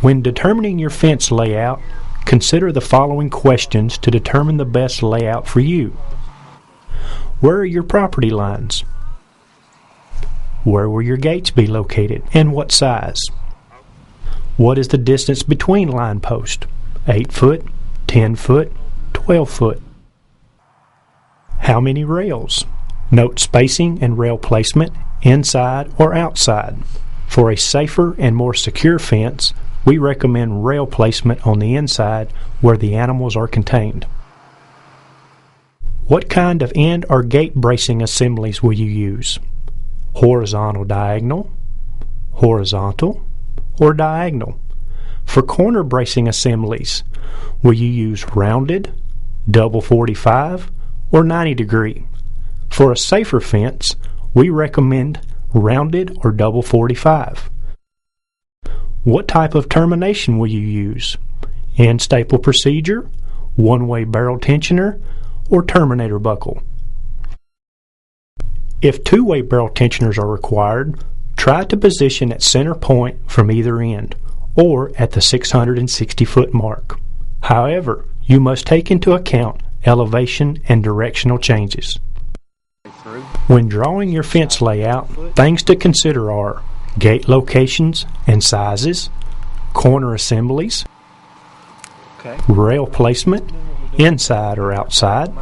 When determining your fence layout, consider the following questions to determine the best layout for you. Where are your property lines? Where will your gates be located and what size? What is the distance between line posts? 8 foot, 10 foot, 12 foot. How many rails? Note spacing and rail placement inside or outside. For a safer and more secure fence, we recommend rail placement on the inside where the animals are contained. What kind of end or gate bracing assemblies will you use? Horizontal diagonal, horizontal, or diagonal? For corner bracing assemblies, will you use rounded, double 45, or 90 degree? For a safer fence, we recommend rounded or double 45. What type of termination will you use? End staple procedure, one-way barrel tensioner, or terminator buckle? If two-way barrel tensioners are required, try to position at center point from either end, or at the 660-foot mark. However, you must take into account elevation and directional changes. When drawing your fence layout, things to consider are gate locations and sizes, corner assemblies, rail placement, inside or outside,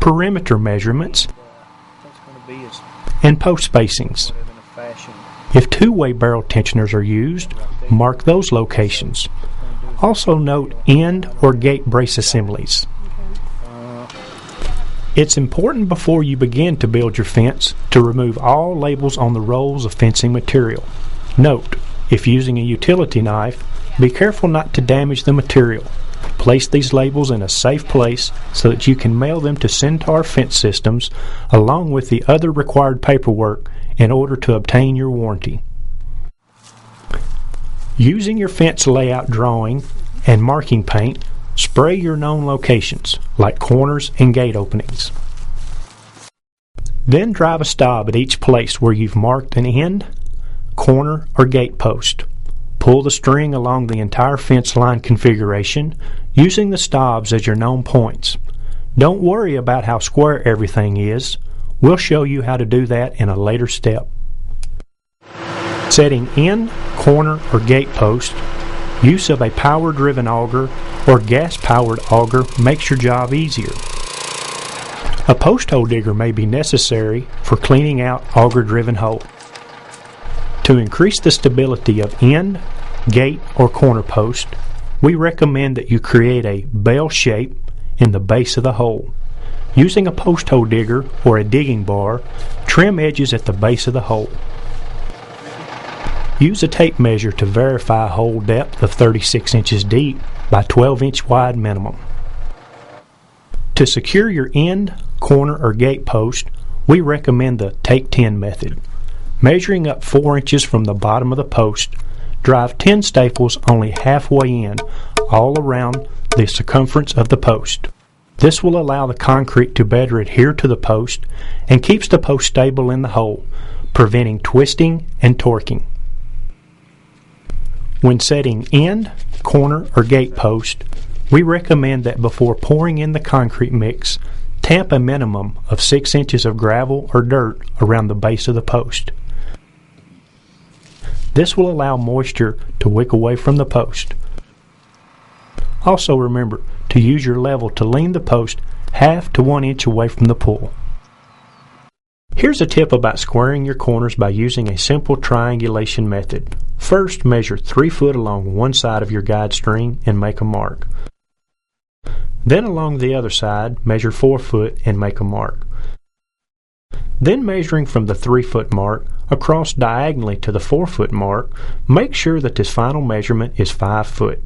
perimeter measurements, and post spacings. If two-way barrel tensioners are used, mark those locations. Also note end or gate brace assemblies. It's important before you begin to build your fence to remove all labels on the rolls of fencing material. Note, if using a utility knife, be careful not to damage the material. Place these labels in a safe place so that you can mail them to Centaur Fence Systems along with the other required paperwork in order to obtain your warranty. Using your fence layout drawing and marking paint, spray your known locations, like corners and gate openings. Then drive a stop at each place where you've marked an end, corner, or gate post. Pull the string along the entire fence line configuration, using the stobs as your known points. Don't worry about how square everything is. We'll show you how to do that in a later step. Setting end, corner, or gate post, use of a power-driven auger or gas-powered auger makes your job easier. A post hole digger may be necessary for cleaning out auger-driven holes. To increase the stability of end, gate, or corner post, we recommend that you create a bell shape in the base of the hole. Using a post hole digger or a digging bar, trim edges at the base of the hole. Use a tape measure to verify a hole depth of 36 inches deep by 12-inch wide minimum. To secure your end, corner, or gate post, we recommend the Take 10 method. Measuring up 4 inches from the bottom of the post, drive 10 staples only halfway in, all around the circumference of the post. This will allow the concrete to better adhere to the post and keeps the post stable in the hole, preventing twisting and torquing. When setting end, corner, or gate post, we recommend that before pouring in the concrete mix, tamp a minimum of 6 inches of gravel or dirt around the base of the post. This will allow moisture to wick away from the post. Also remember to use your level to lean the post half to 1 inch away from the pool. Here's a tip about squaring your corners by using a simple triangulation method. First, measure 3 foot along one side of your guide string and make a mark. Then along the other side, measure 4 foot and make a mark. Then measuring from the 3 foot mark across diagonally to the 4 foot mark, make sure that this final measurement is 5 foot.